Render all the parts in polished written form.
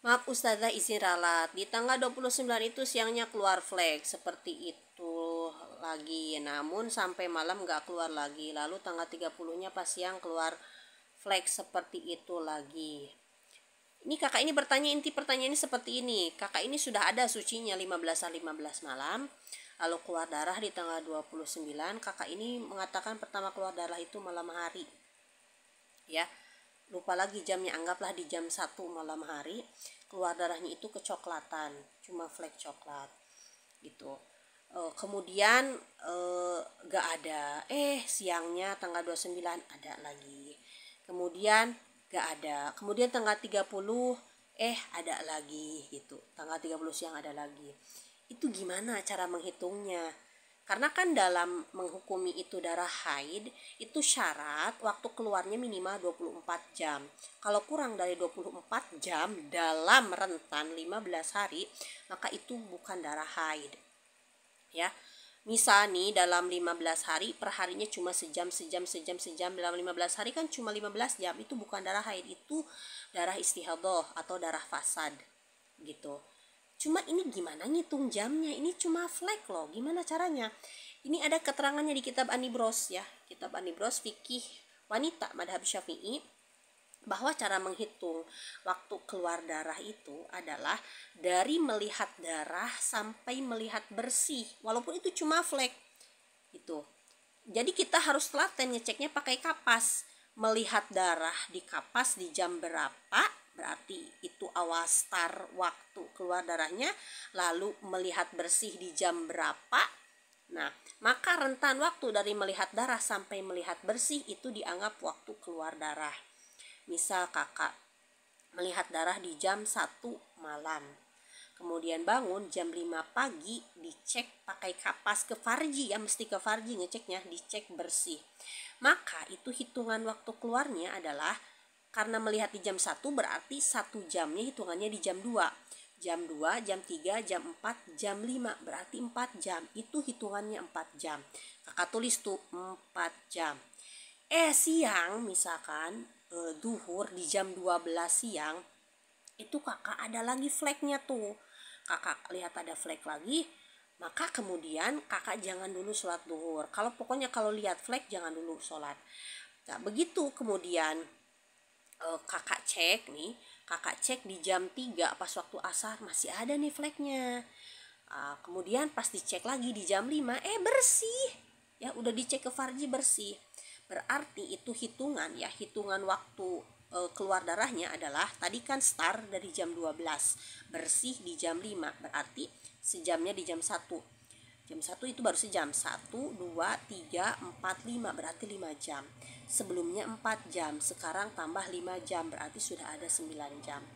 Maaf Ustazah izin ralat, di tanggal 29 itu siangnya keluar flek seperti itu lagi, namun sampai malam nggak keluar lagi. Lalu tanggal 30-nya pas siang keluar flek seperti itu lagi. Ini kakak ini bertanya, inti pertanyaannya seperti ini. Kakak ini sudah ada sucinya 15 malam, lalu keluar darah di tanggal 29. Kakak ini mengatakan pertama keluar darah itu malam hari, ya lupa lagi jamnya, anggaplah di jam 1 malam hari. Keluar darahnya itu kecoklatan, cuma flek coklat gitu. Kemudian gak ada, siangnya tanggal 29 ada lagi. Kemudian gak ada, kemudian tanggal 30 ada lagi gitu. Tanggal 30 siang ada lagi. Itu gimana cara menghitungnya? Karena kan dalam menghukumi itu darah haid, itu syarat waktu keluarnya minimal 24 jam. Kalau kurang dari 24 jam dalam rentan 15 hari, maka itu bukan darah haid. Ya. Misal nih dalam 15 hari, per harinya cuma sejam, dalam 15 hari kan cuma 15 jam, itu bukan darah haid, itu darah istihadah atau darah fasad gitu. Cuma ini gimana ngitung jamnya? Ini cuma flek loh. Gimana caranya? Ini ada keterangannya di kitab Anibros ya. Kitab Anibros fikih wanita madhab Syafi'i, bahwa cara menghitung waktu keluar darah itu adalah dari melihat darah sampai melihat bersih. Walaupun itu cuma flek. Itu. Jadi kita harus telaten ngeceknya pakai kapas. Melihat darah di kapas di jam berapa, berarti itu awal start waktu keluar darahnya. Lalu melihat bersih di jam berapa. Nah, maka rentan waktu dari melihat darah sampai melihat bersih itu dianggap waktu keluar darah. Misal kakak melihat darah di jam 1 malam. Kemudian bangun jam 5 pagi, dicek pakai kapas ke farji, ya mesti ke farji ngeceknya, dicek bersih. Maka itu hitungan waktu keluarnya adalah, karena melihat di jam 1 berarti 1 jamnya hitungannya di jam 2. Jam 2, jam 3, jam 4, jam 5, berarti 4 jam. Itu hitungannya 4 jam. Kakak tulis tuh 4 jam. Siang misalkan duhur di jam 12 siang, itu kakak ada lagi fleknya tuh. Kakak lihat ada flek lagi, maka kemudian kakak jangan dulu sholat duhur. Kalau lihat flek jangan dulu sholat. Nah, begitu kemudian kakak cek di jam 3 pas waktu asar masih ada nih fleknya. Kemudian pas dicek lagi di jam 5 bersih. Ya udah dicek ke farji bersih. Berarti itu hitungan waktu keluar darahnya adalah tadi kan start dari jam 12, bersih di jam 5, berarti sejamnya di jam 1. Jam 1 itu baru sejam. 1, 2, 3, 4, 5 berarti 5 jam. Sebelumnya 4 jam, sekarang tambah 5 jam berarti sudah ada 9 jam.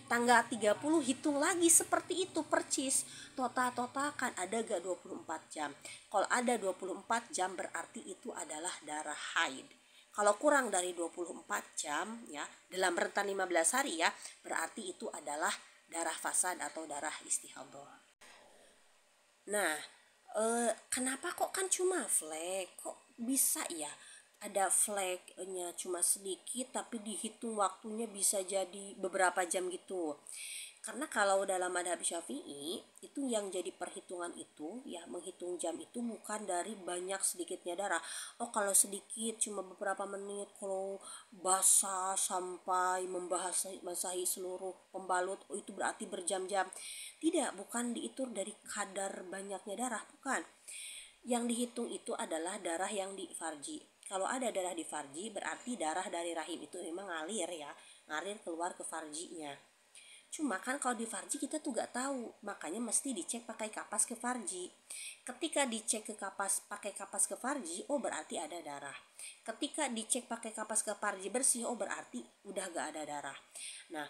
Tanggal 30 hitung lagi seperti itu percis. Total-totalkan ada gak 24 jam. Kalau ada 24 jam berarti itu adalah darah haid. Kalau kurang dari 24 jam ya, dalam rentan 15 hari ya, berarti itu adalah darah fasad atau darah istihadah. Nah, kenapa kok kan cuma flek? Kok bisa ya ada fleknya cuma sedikit tapi dihitung waktunya bisa jadi beberapa jam gitu? Karena kalau dalam madhab Syafi'i itu yang jadi perhitungan itu ya, menghitung jam itu bukan dari banyak sedikitnya darah. Kalau sedikit cuma beberapa menit, kalau basah sampai membasahi seluruh pembalut itu berarti berjam-jam. Tidak, bukan dihitung dari kadar banyaknya darah, bukan. Yang dihitung itu adalah darah yang di farji. Kalau ada darah di farji berarti darah dari rahim itu memang ngalir keluar ke farjinya. Cuma kan kalau di farji kita tuh gak tahu, makanya mesti dicek pakai kapas ke farji. Ketika dicek pakai kapas ke farji, berarti ada darah. Ketika dicek pakai kapas ke farji bersih, berarti udah gak ada darah. Nah,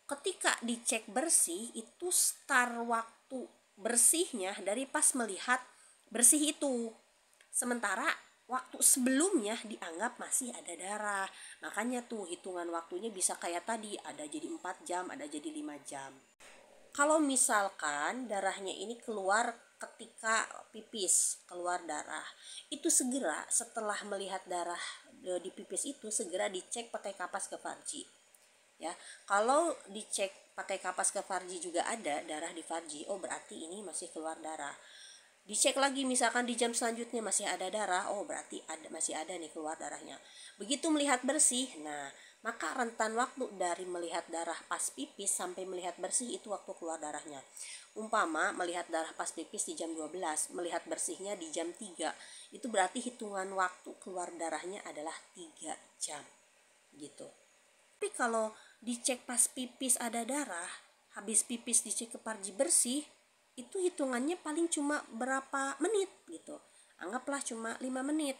ketika dicek bersih itu start waktu bersihnya dari pas melihat bersih itu. Sementara waktu sebelumnya dianggap masih ada darah. Makanya tuh hitungan waktunya bisa kayak tadi, ada jadi 4 jam, ada jadi 5 jam. Kalau misalkan darahnya ini keluar ketika pipis, keluar darah, itu segera setelah melihat darah di pipis itu segera dicek pakai kapas ke farji. Ya, kalau dicek pakai kapas ke farji juga ada darah di farji, oh berarti ini masih keluar darah. Dicek lagi misalkan di jam selanjutnya masih ada darah, oh berarti masih ada nih keluar darahnya. Begitu melihat bersih, nah maka rentan waktu dari melihat darah pas pipis sampai melihat bersih itu waktu keluar darahnya. Umpama melihat darah pas pipis di jam 12, melihat bersihnya di jam 3, itu berarti hitungan waktu keluar darahnya adalah 3 jam gitu. Tapi kalau dicek pas pipis ada darah, habis pipis dicek ke parji bersih, itu hitungannya paling cuma berapa menit gitu. Anggaplah cuma 5 menit.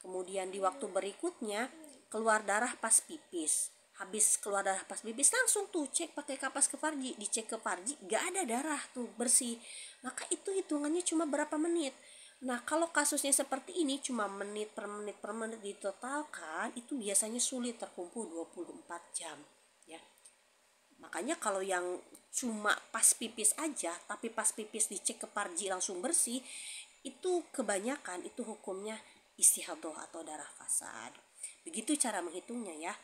Kemudian di waktu berikutnya keluar darah pas pipis. Habis keluar darah pas pipis langsung tuh cek pakai kapas ke farji, dicek ke farji gak ada darah tuh, bersih. Maka itu hitungannya cuma berapa menit. Nah, kalau kasusnya seperti ini cuma menit per menit ditotalkan, itu biasanya sulit terkumpul 24 jam ya. Makanya kalau yang cuma pas pipis aja, tapi pas pipis dicek ke parji langsung bersih, itu kebanyakan itu hukumnya istihadah atau darah fasad. Begitu cara menghitungnya ya.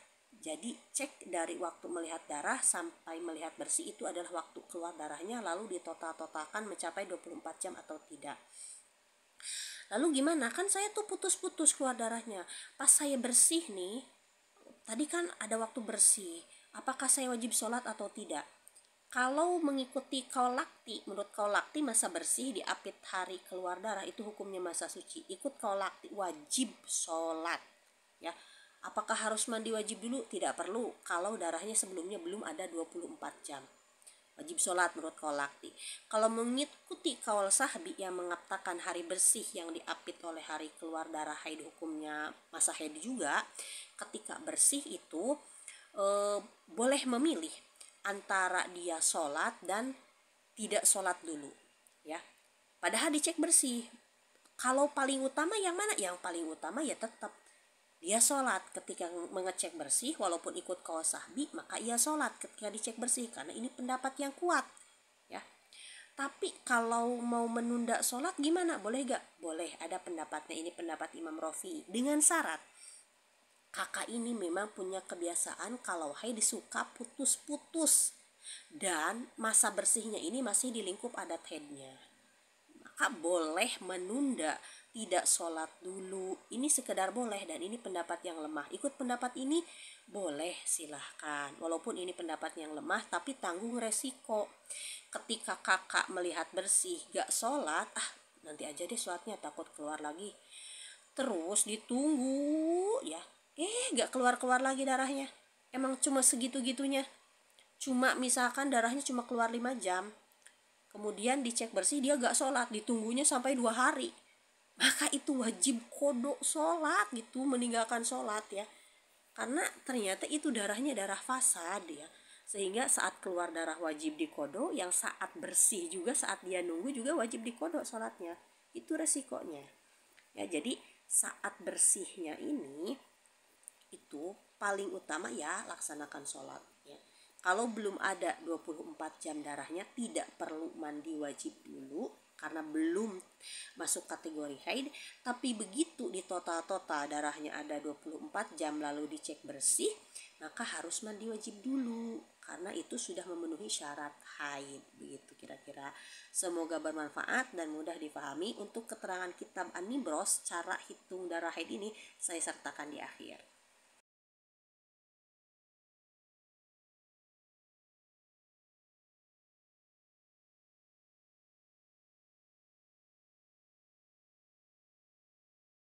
Jadi cek dari waktu melihat darah sampai melihat bersih itu adalah waktu keluar darahnya, lalu ditotal-totalkan mencapai 24 jam atau tidak. Lalu gimana? Kan saya tuh putus-putus keluar darahnya. Pas saya bersih nih, tadi kan ada waktu bersih. Apakah saya wajib sholat atau tidak? Kalau mengikuti kaul lakti, menurut kaul lakti masa bersih di apit hari keluar darah itu hukumnya masa suci. Ikut kaul lakti wajib sholat. Ya, apakah harus mandi wajib dulu? Tidak perlu. Kalau darahnya sebelumnya belum ada 24 jam. Wajib sholat menurut kaul lakti. Kalau mengikuti kaul sahbi yang mengatakan hari bersih yang diapit oleh hari keluar darah haid hukumnya masa haid juga, ketika bersih itu boleh memilih antara dia sholat dan tidak sholat dulu ya. Padahal dicek bersih. Kalau paling utama yang mana? Yang paling utama ya tetap dia sholat ketika mengecek bersih, walaupun ikut kaul sahbi maka ia sholat ketika dicek bersih, karena ini pendapat yang kuat ya. Tapi kalau mau menunda sholat gimana? Boleh gak? Boleh, ada pendapatnya. Ini pendapat Imam Rafi'i dengan syarat kakak ini memang punya kebiasaan kalau haid suka putus-putus dan masa bersihnya ini masih di lingkup adat haidnya, maka boleh menunda, tidak sholat dulu. Ini sekedar boleh, dan ini pendapat yang lemah. Ikut pendapat ini boleh, silahkan. Walaupun ini pendapat yang lemah, tapi tanggung resiko. Ketika kakak melihat bersih gak sholat, nanti aja deh sholatnya, takut keluar lagi. Terus ditunggu ya, gak keluar-keluar lagi darahnya. Emang cuma segitu-gitunya. Cuma misalkan darahnya cuma keluar 5 jam. Kemudian dicek bersih dia gak sholat, ditunggunya sampai 2 hari. Maka itu wajib kodok sholat gitu, meninggalkan sholat ya. Karena ternyata itu darahnya darah fasad ya. Sehingga saat keluar darah wajib dikodok, yang saat bersih juga saat dia nunggu juga wajib dikodok sholatnya. Itu resikonya. Ya, jadi saat bersihnya ini itu paling utama ya laksanakan sholat ya. Kalau belum ada 24 jam darahnya tidak perlu mandi wajib dulu karena belum masuk kategori haid. Tapi begitu di total darahnya ada 24 jam lalu dicek bersih, maka harus mandi wajib dulu karena itu sudah memenuhi syarat haid. Begitu kira-kira. Semoga bermanfaat dan mudah dipahami. Untuk keterangan kitab An-Nibros, cara hitung darah haid ini saya sertakan di akhir.